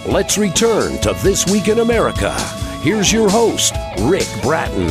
Let's return to This Week in America. Here's your host, Rick Bratton.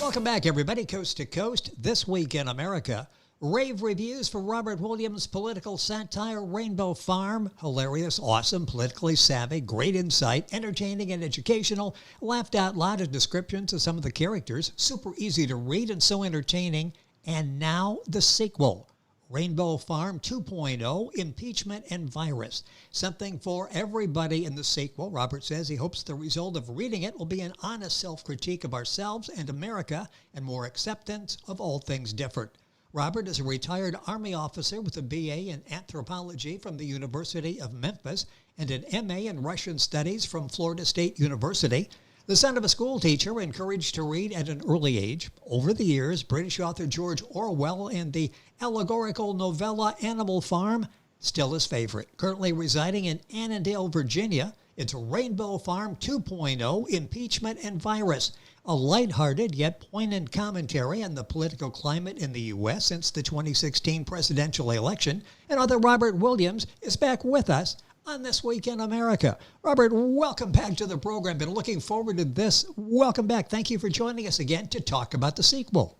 Welcome back, everybody, coast to coast. This Week in America. Rave reviews for Robert Williams' political satire Rainbow Farm. Hilarious, awesome, politically savvy, great insight, entertaining and educational. Laughed out loud at descriptions of some of the characters. Super easy to read and so entertaining. And now the sequel. Rainbow Farm 2.0, Impeachment and Virus. Something for everybody in the sequel. Robert says he hopes the result of reading it will be an honest self-critique of ourselves and America and more acceptance of all things different. Robert is a retired Army officer with a BA in anthropology from the University of Memphis and an MA in Russian Studies from Florida State University. The son of a school teacher, encouraged to read at an early age. Over the years, British author George Orwell and the allegorical novella Animal Farm, still his favorite. Currently residing in Annandale, Virginia, it's Rainbow Farm 2.0, Impeachment and Virus. A lighthearted yet poignant commentary on the political climate in the U.S. since the 2016 presidential election. And author Robert Williams is back with us on This Week in America. Robert, welcome back to the program. Been looking forward to this. Welcome back. Thank you for joining us again to talk about the sequel.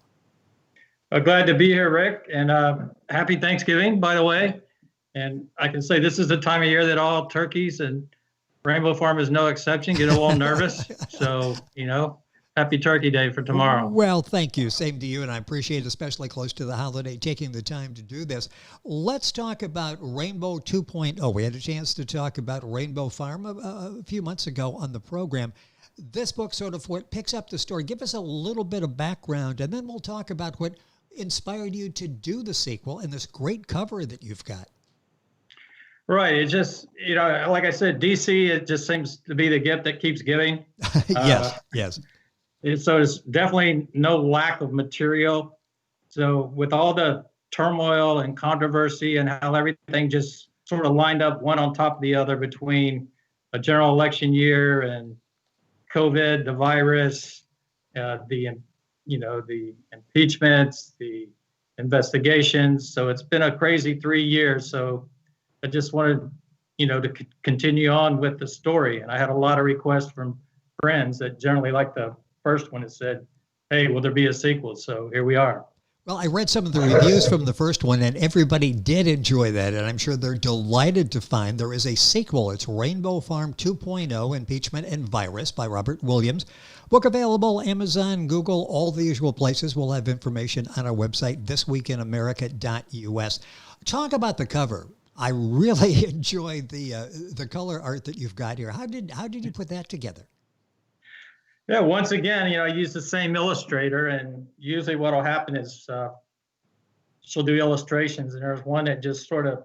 Glad to be here, Rick, and happy Thanksgiving, by the way. And I can say this is the time of year that all turkeys, and Rainbow Farm is no exception, get a little nervous. So, happy Turkey Day for tomorrow. Well, thank you. Same to you, and I appreciate, especially close to the holiday, taking the time to do this. Let's talk about Rainbow 2.0. We had a chance to talk about Rainbow Farm a few months ago on the program. This book sort of what picks up the story. Give us a little bit of background, and then we'll talk about what inspired you to do the sequel and this great cover that you've got. Right. It just, like I said, DC, it just seems to be the gift that keeps giving. Yes. So it's definitely no lack of material. So with all the turmoil and controversy and how everything just sort of lined up one on top of the other between a general election year and COVID, the virus, the impeachments, the investigations. So it's been a crazy 3 years. So I just wanted, to continue on with the story. And I had a lot of requests from friends that generally like the first one that said, hey, will there be a sequel? So here we are. Well, I read some of the reviews from the first one, and everybody did enjoy that, and I'm sure they're delighted to find there is a sequel. It's Rainbow Farm 2.0, Impeachment and Virus by Robert Williams. Book available, Amazon, Google, all the usual places. We'll have information on our website, thisweekinamerica.us. Talk about the cover. I really enjoyed the color art that you've got here. How did you put that together? Yeah, once again, I use the same illustrator, and usually what will happen is she'll do illustrations, and there's one that just sort of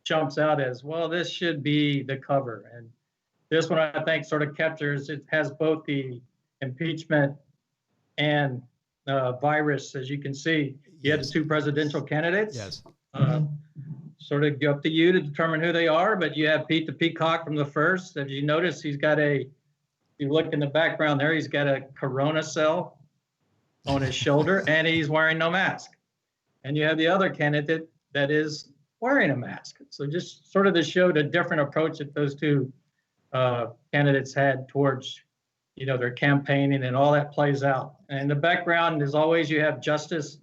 jumps out as, well, this should be the cover. And this one, I think, sort of captures, it has both the impeachment and virus, as you can see. You had the two presidential candidates. Yes. Sort of up to you to determine who they are, but you have Pete the Peacock from the first. If you notice, he's got if you look in the background there, he's got a corona cell on his shoulder, and he's wearing no mask. And you have the other candidate that is wearing a mask. So just sort of to show the different approach that those two candidates had towards, their campaigning, and all that plays out. And in the background, as always, you have Justice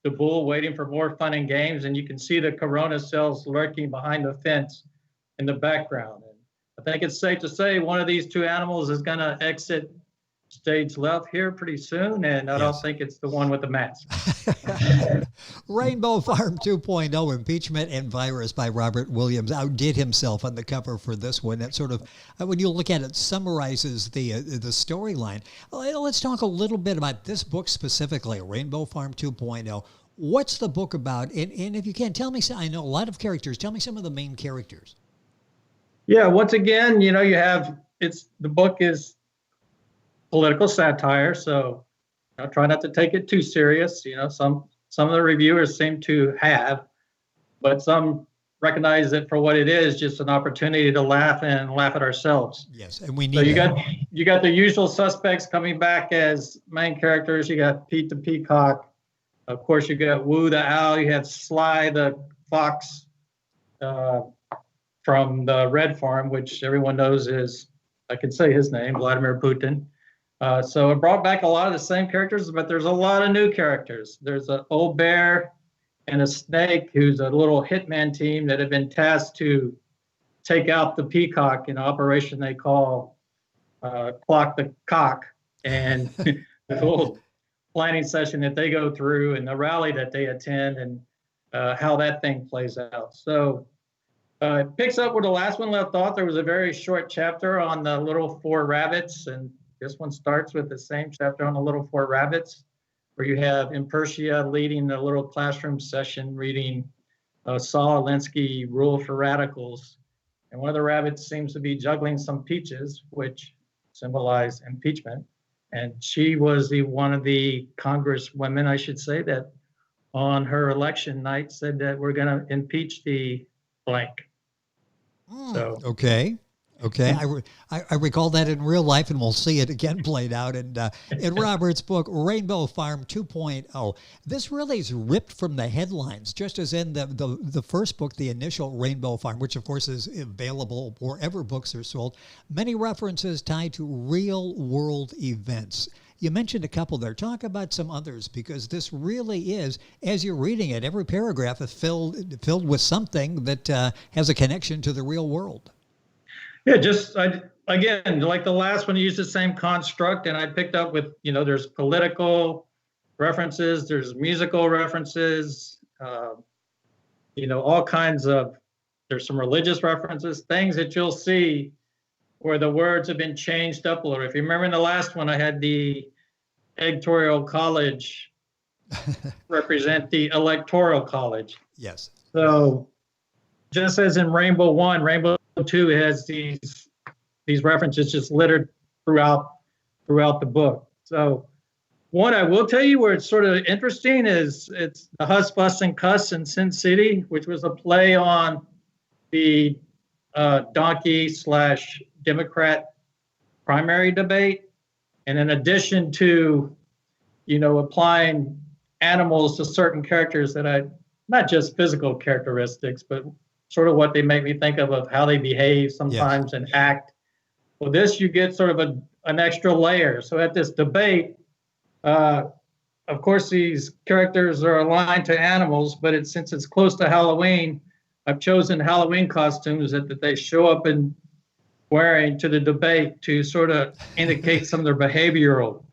the bull waiting for more fun and games, and you can see the corona cells lurking behind the fence in the background. And I think it's safe to say one of these two animals is going to exit stage left here pretty soon, and I don't think it's the one with the mask. Rainbow Farm 2.0, Impeachment and Virus by Robert Williams outdid himself on the cover for this one. That sort of, when you look at it, summarizes the storyline. Let's talk a little bit about this book specifically, Rainbow Farm 2.0. What's the book about? And if you can, tell me, I know a lot of characters. Tell me some of the main characters. Yeah, once again, the book is political satire, so try not to take it too serious. Some of the reviewers seem to have, but some recognize it for what it is, just an opportunity to laugh and laugh at ourselves. Yes, and we need. So you got the usual suspects coming back as main characters. You got Pete the Peacock, of course. You got Woo the Owl. You have Sly the fox from the Red Farm, which everyone knows is, I can say his name, Vladimir Putin. So it brought back a lot of the same characters, but there's a lot of new characters. There's an old bear and a snake who's a little hitman team that have been tasked to take out the peacock in an operation they call Clock the Cock. And the whole planning session that they go through and the rally that they attend and how that thing plays out. So it picks up where the last one left off. There was a very short chapter on the little four rabbits, and this one starts with the same chapter on the little four rabbits, where you have Impeachment leading the little classroom session reading Saul Alinsky, Rule for Radicals. And one of the rabbits seems to be juggling some peaches, which symbolize impeachment. And she was one of the congresswomen, I should say, that on her election night said that we're going to impeach the blank. So okay. I recall that in real life, and we'll see it again played out in Robert's book, Rainbow Farm 2.0. This really is ripped from the headlines, just as in the first book, the initial Rainbow Farm, which of course is available wherever books are sold. Many references tied to real world events. You mentioned a couple there. Talk about some others, because this really is, as you're reading it, every paragraph is filled with something that has a connection to the real world. Yeah, again, like the last one, you used the same construct, and I picked up with, there's political references, there's musical references, all kinds of, there's some religious references, things that you'll see where the words have been changed up a little. If you remember in the last one, I had the editorial college represent the electoral college. Yes. So just as in Rainbow 1, Rainbow 2 has these references just littered throughout the book. So one I will tell you where it's sort of interesting is it's the Huss, Fuss, and Cuss in Sin City, which was a play on the donkey/Democrat primary debate. And in addition to, applying animals to certain characters that not just physical characteristics, but sort of what they make me think of how they behave sometimes and act. Well, this, you get sort of an extra layer. So at this debate, of course, these characters are aligned to animals, but since it's close to Halloween, I've chosen Halloween costumes that they show up in wearing to the debate to sort of indicate some of their behavioral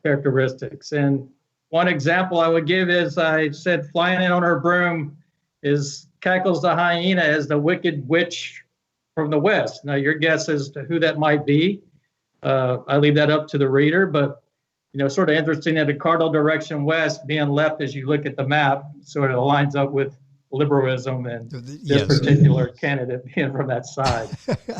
characteristics. And one example I would give is, I said, flying in on her broom is Cackles the hyena as the wicked witch from the West. Now, your guess as to who that might be, I leave that up to the reader, but, sort of interesting that the cardinal direction west being left as you look at the map sort of lines up with liberalism and this particular candidate being from that side.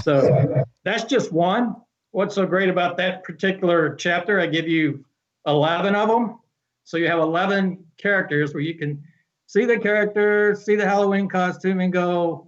So that's just one. What's so great about that particular chapter, I give you 11 of them. So you have 11 characters where you can see the character, see the Halloween costume, and go,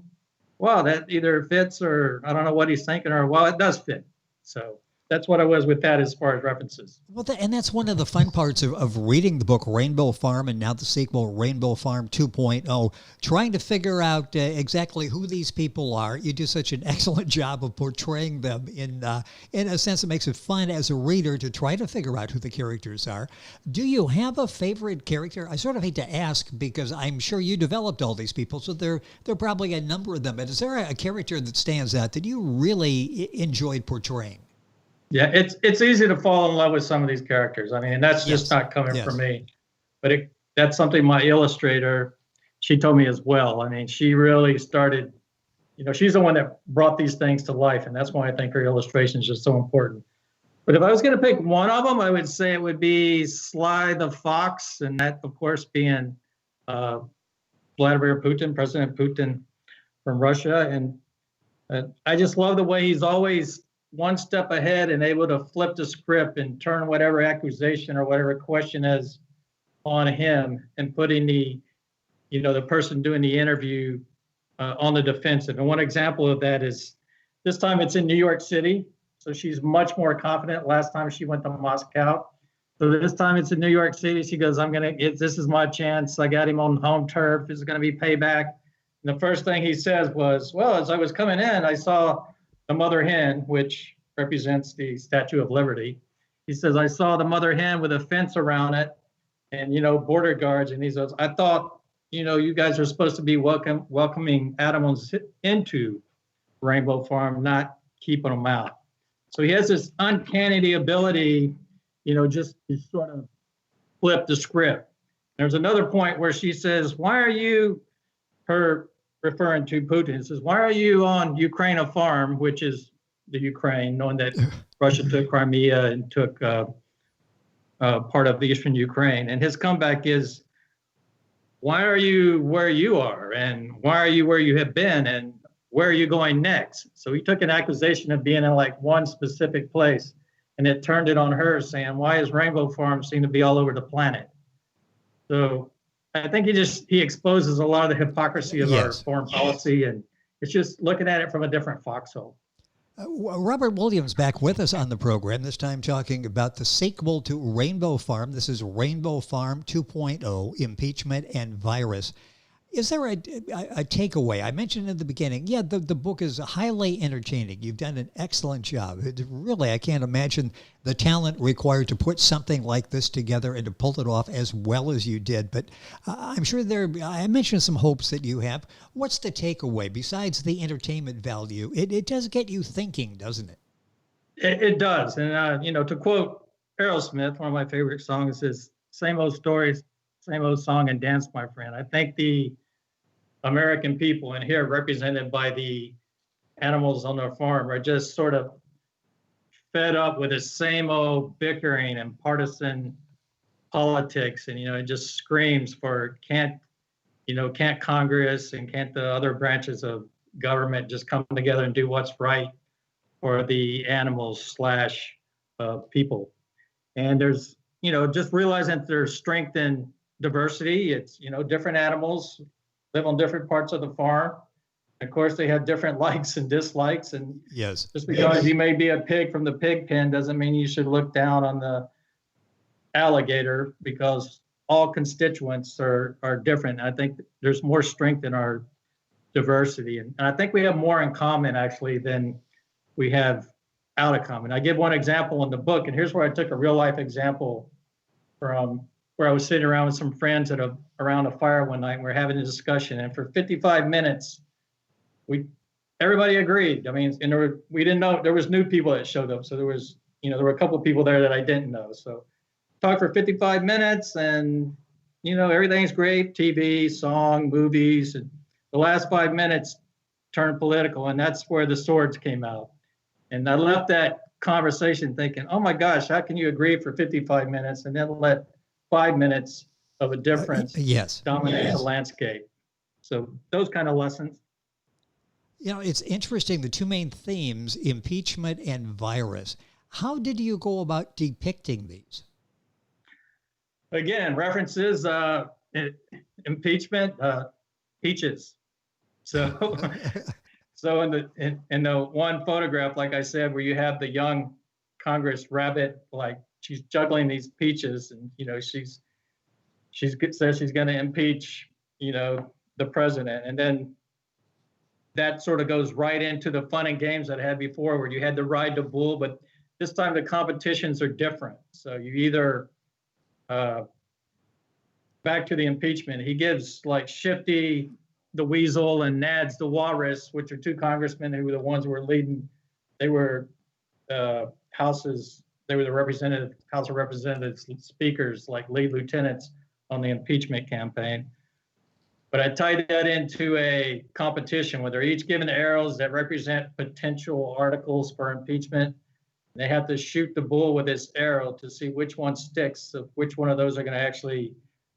wow, that either fits, or I don't know what he's thinking, or, well, it does fit. So that's what I was with that as far as references. Well, and that's one of the fun parts of reading the book Rainbow Farm, and now the sequel Rainbow Farm 2.0, trying to figure out exactly who these people are. You do such an excellent job of portraying them in a sense that makes it fun as a reader to try to figure out who the characters are. Do you have a favorite character? I sort of hate to ask, because I'm sure you developed all these people, so there are probably a number of them. But is there a character that stands out that you really enjoyed portraying? Yeah, it's easy to fall in love with some of these characters. I mean, and that's just not coming from me. But that's something my illustrator, she told me as well. I mean, she really started, she's the one that brought these things to life. And that's why I think her illustration is just so important. But if I was going to pick one of them, I would say it would be Sly the Fox. And that, of course, being Vladimir Putin, President Putin from Russia. And I just love the way he's always one step ahead and able to flip the script and turn whatever accusation or whatever question is on him, and putting the person doing the interview on the defensive. And one example of that is this time it's in New York City. So she's much more confident. Last time she went to Moscow. So this time it's in New York City. She goes, this is my chance. I got him on home turf. This is going to be payback. And the first thing he says was, well, as I was coming in, I saw the mother hen, which represents the Statue of Liberty. He says, I saw the mother hen with a fence around it and, border guards. And he says, I thought, you guys are supposed to be welcoming animals into Rainbow Farm, not keeping them out. So he has this uncanny ability, just to sort of flip the script. There's another point where she says, why are you, her referring to Putin, says, why are you on Ukraine farm, which is the Ukraine, knowing that Russia took Crimea and took part of the eastern Ukraine. And his comeback is, why are you where you are? And why are you where you have been? And where are you going next? So he took an accusation of being in like one specific place, and it turned it on her, saying, why is Rainbow Farm seem to be all over the planet? So I think he exposes a lot of the hypocrisy of our foreign policy, and it's just looking at it from a different foxhole. Robert Williams back with us on the program, this time talking about the sequel to Rainbow Farm. This is Rainbow Farm 2.0, Impeachment and Virus. Is there a takeaway? I mentioned in the beginning, the book is highly entertaining. You've done an excellent job. Really, I can't imagine the talent required to put something like this together and to pull it off as well as you did. But I'm sure I mentioned some hopes that you have. What's the takeaway besides the entertainment value? It does get you thinking, doesn't it? It does. And, to quote Aerosmith, one of my favorite songs is same old stories, same old song and dance, my friend. I think the American people, and here represented by the animals on their farm, are just sort of fed up with the same old bickering and partisan politics. And, it just screams for can't Congress and can't the other branches of government just come together and do what's right for the animals / people. And there's, just realizing that there's strength in diversity. It's, different animals live on different parts of the farm. Of course, they have different likes and dislikes. And yes, just because you may be a pig from the pig pen doesn't mean you should look down on the alligator, because all constituents are different. I think there's more strength in our diversity. And I think we have more in common, actually, than we have out of common. I give one example in the book, and here's where I took a real life example from where I was sitting around with some friends around a fire one night, and we're having a discussion. And for 55 minutes, everybody agreed. I mean, and we didn't know, there was new people that showed up. So there was, there were a couple of people there that I didn't know. So talked for 55 minutes, and, everything's great, TV, song, movies. And the last 5 minutes turned political, and that's where the swords came out. And I left that conversation thinking, oh my gosh, how can you agree for 55 minutes and then let 5 minutes of a difference dominate the landscape? So those kind of lessons. It's interesting, the two main themes, impeachment and virus. How did you go about depicting these? Again, references, impeachment, peaches. So so in the one photograph, like I said, where you have the young Congress rabbit, like she's juggling these peaches, and she says she's going to impeach, the president, and then that sort of goes right into the fun and games that I had before, where you had to ride the bull, but this time the competitions are different. So you either back to the impeachment, he gives like Shifty the weasel and Nads the walrus, which are two congressmen who were the ones who were leading. They were houses. They were the House of Representatives speakers, like lead lieutenants on the impeachment campaign. But I tied that into a competition where they're each given arrows that represent potential articles for impeachment. They have to shoot the bull with this arrow to see which one sticks, so which one of those are going to actually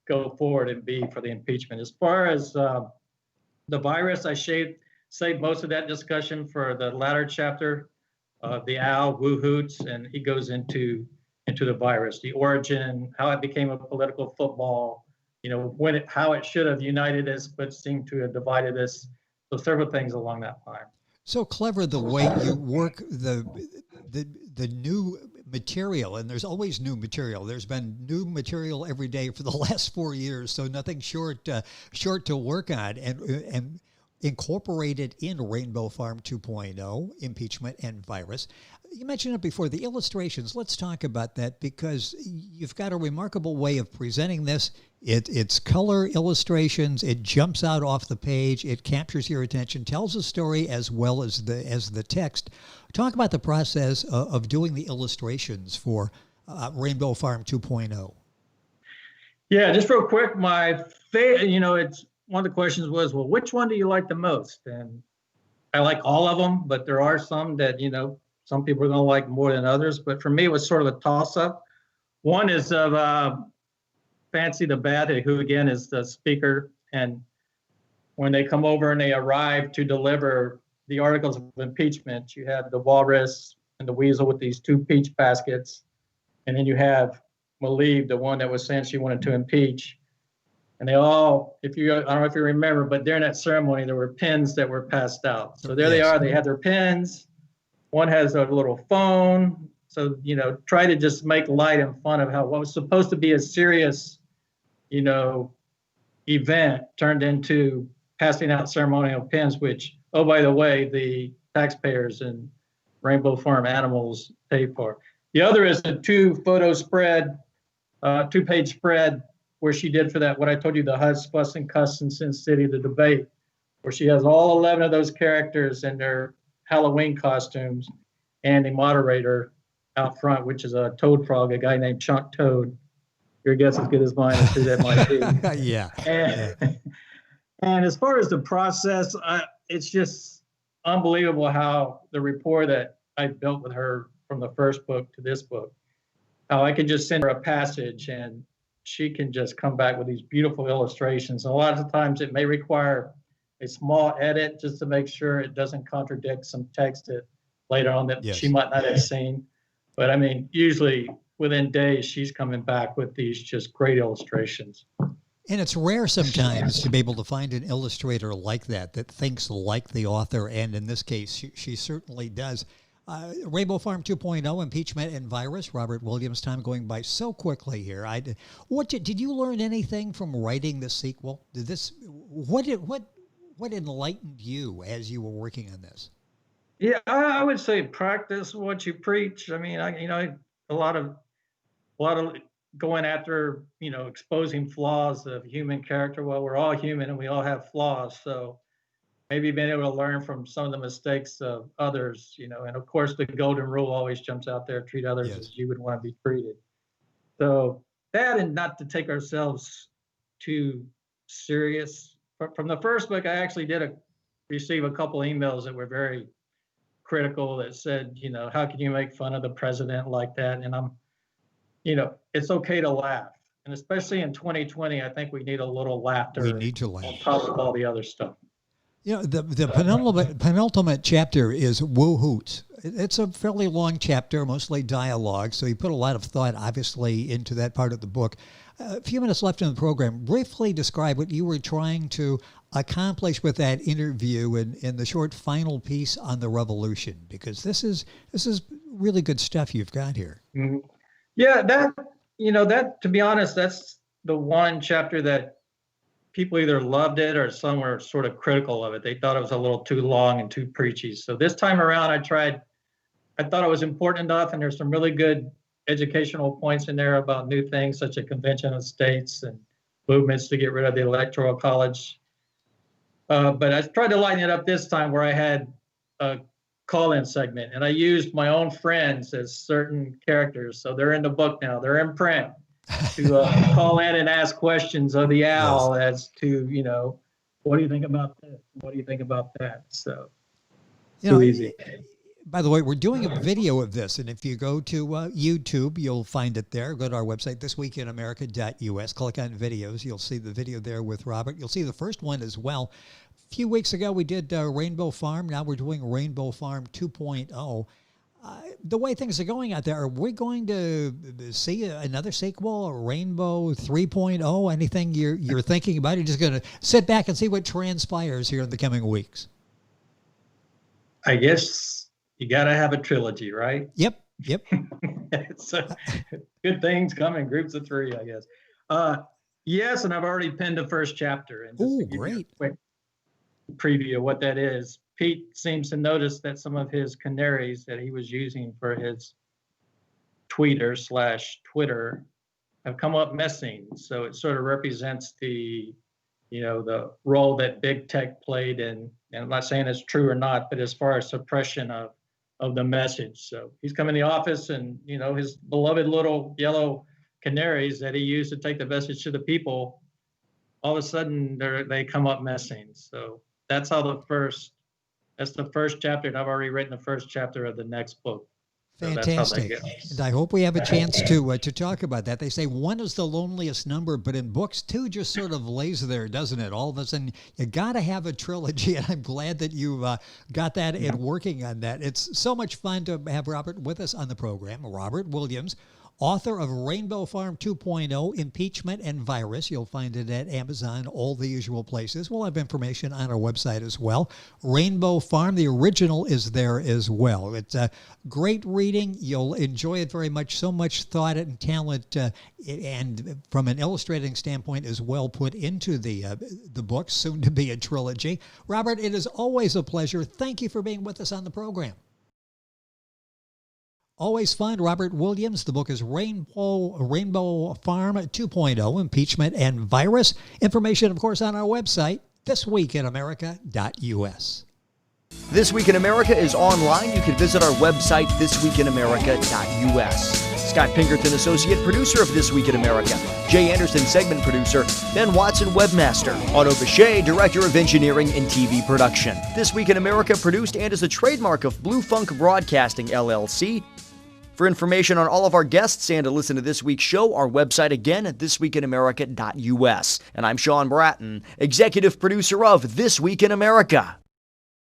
go forward and be for the impeachment. As far as the virus, I saved most of that discussion for the latter chapter of the owl, Woo Hoots, and he goes into the virus, the origin, how it became a political football, how it should have united us, but seemed to have divided us. So several things along that line. So clever the way you work the new material, and there's always new material. There's been new material every day for the last 4 years, so nothing short to work on. And incorporated in Rainbow Farm 2.0, Impeachment and Virus. You mentioned it before, the illustrations. Let's talk about that because you've got a remarkable way of presenting this. It's color illustrations. It jumps out off the page. It captures your attention, tells a story as well as the text. Talk about the process of doing the illustrations for Rainbow Farm 2.0. Yeah, just real quick, my favorite, it's one of the questions was, well, which one do you like the most? And I like all of them, but there are some that, some people are going to like more than others. But for me, it was sort of a toss-up. One is of Fancy the Bat, who again is the speaker. And when they come over and they arrive to deliver the articles of impeachment, you have the walrus and the weasel with these two peach baskets. And then you have Malieve, the one that was saying she wanted to impeach. And they all, I don't know if you remember, but during that ceremony, there were pins that were passed out. So there they are. They had their pins. One has a little phone. So, try to just make light and fun of what was supposed to be a serious, event turned into passing out ceremonial pins, which, oh, by the way, the taxpayers and Rainbow Farm animals pay for. The other is a two-page spread where she did for that, what I told you, the Huss, Fuss, and Cuss in Sin City, the debate, where she has all 11 of those characters in their Halloween costumes and a moderator out front, which is a toad frog, a guy named Chunk Toad. Your guess is as good as mine as who that might be. Yeah. And as far as the process, it's just unbelievable how the rapport that I built with her from the first book to this book, how I could just send her a passage and she can just come back with these beautiful illustrations. And a lot of times it may require a small edit just to make sure it doesn't contradict some text that later on that she might not have seen. But I mean, usually within days, she's coming back with these just great illustrations. And it's rare sometimes to be able to find an illustrator like that thinks like the author. And in this case, she certainly does. Rainbow Farm 2.0, Impeachment and Virus. Robert Williams, time going by so quickly here. Did you learn anything from writing the sequel? What enlightened you as you were working on this? Yeah, I would say practice what you preach. I mean, a lot of going after, exposing flaws of human character. Well, we're all human and we all have flaws. So maybe being able to learn from some of the mistakes of others, and of course the golden rule always jumps out there: treat others as you would want to be treated. So that, and not to take ourselves too serious. From the first book, I actually did receive a couple emails that were very critical that said, how can you make fun of the president like that? And I'm, it's okay to laugh. And especially in 2020, I think we need a little laughter. We need to laugh on top of all the other stuff. The penultimate chapter is Woo Hoots. It's a fairly long chapter, mostly dialogue, so you put a lot of thought, obviously, into that part of the book. A few minutes left in the program. Briefly describe what you were trying to accomplish with that interview in the short final piece on the revolution, because this is really good stuff you've got here. Mm-hmm. Yeah, that, to be honest, that's the one chapter that people either loved it or some were sort of critical of it. They thought it was a little too long and too preachy. So this time around, I thought it was important enough, and there's some really good educational points in there about new things such as convention of states and movements to get rid of the electoral college. But I tried to lighten it up this time where I had a call-in segment, and I used my own friends as certain characters. So they're in the book now, they're in print, to call in and ask questions of the owl as to, what do you think about this? What do you think about that? So easy. By the way, we're doing a video of this, and if you go to YouTube, you'll find it there. Go to our website, thisweekinamerica.us, click on videos. You'll see the video there with Robert. You'll see the first one as well. A few weeks ago, we did Rainbow Farm. Now we're doing Rainbow Farm 2.0. The way things are going out there, are we going to see another sequel, Rainbow 3.0? Anything you're thinking about? You're just going to sit back and see what transpires here in the coming weeks? I guess you got to have a trilogy, right? Yep. So good things come in groups of three, I guess. Yes, and I've already penned the first chapter. And oh, great. preview of what that is. Pete seems to notice that some of his canaries that he was using for his Twitter have come up missing. So it sort of represents the role that big tech played in, and I'm not saying it's true or not, but as far as suppression of the message. So he's come in the office and, his beloved little yellow canaries that he used to take the message to the people, all of a sudden they come up missing. So that's the first chapter, and I've already written the first chapter of the next book. Fantastic. And I hope we have a chance to talk about that. They say one is the loneliest number, but in books, two just sort of lays there, doesn't it? All of a sudden, you got to have a trilogy, and I'm glad that you got that and working on that. It's so much fun to have Robert with us on the program. Robert Williams, author of Rainbow Farm 2.0, Impeachment and Virus. You'll find it at Amazon, all the usual places. We'll have information on our website as well. Rainbow Farm, the original, is there as well. It's a great reading. You'll enjoy it very much. So much thought and talent, and from an illustrating standpoint as well, put into the book, soon to be a trilogy. Robert, it is always a pleasure. Thank you for being with us on the program. Always fun. Robert Williams. The book is Rainbow Farm 2.0, Impeachment and Virus. Information, of course, on our website, thisweekinamerica.us. This Week in America is online. You can visit our website, thisweekinamerica.us. Scott Pinkerton, associate producer of This Week in America. Jay Anderson, segment producer. Ben Watson, webmaster. Otto Bechet, director of engineering and TV production. This Week in America produced and is a trademark of Blue Funk Broadcasting, LLC. For information on all of our guests and to listen to this week's show, our website again at thisweekinamerica.us. And I'm Sean Bratton, executive producer of This Week in America.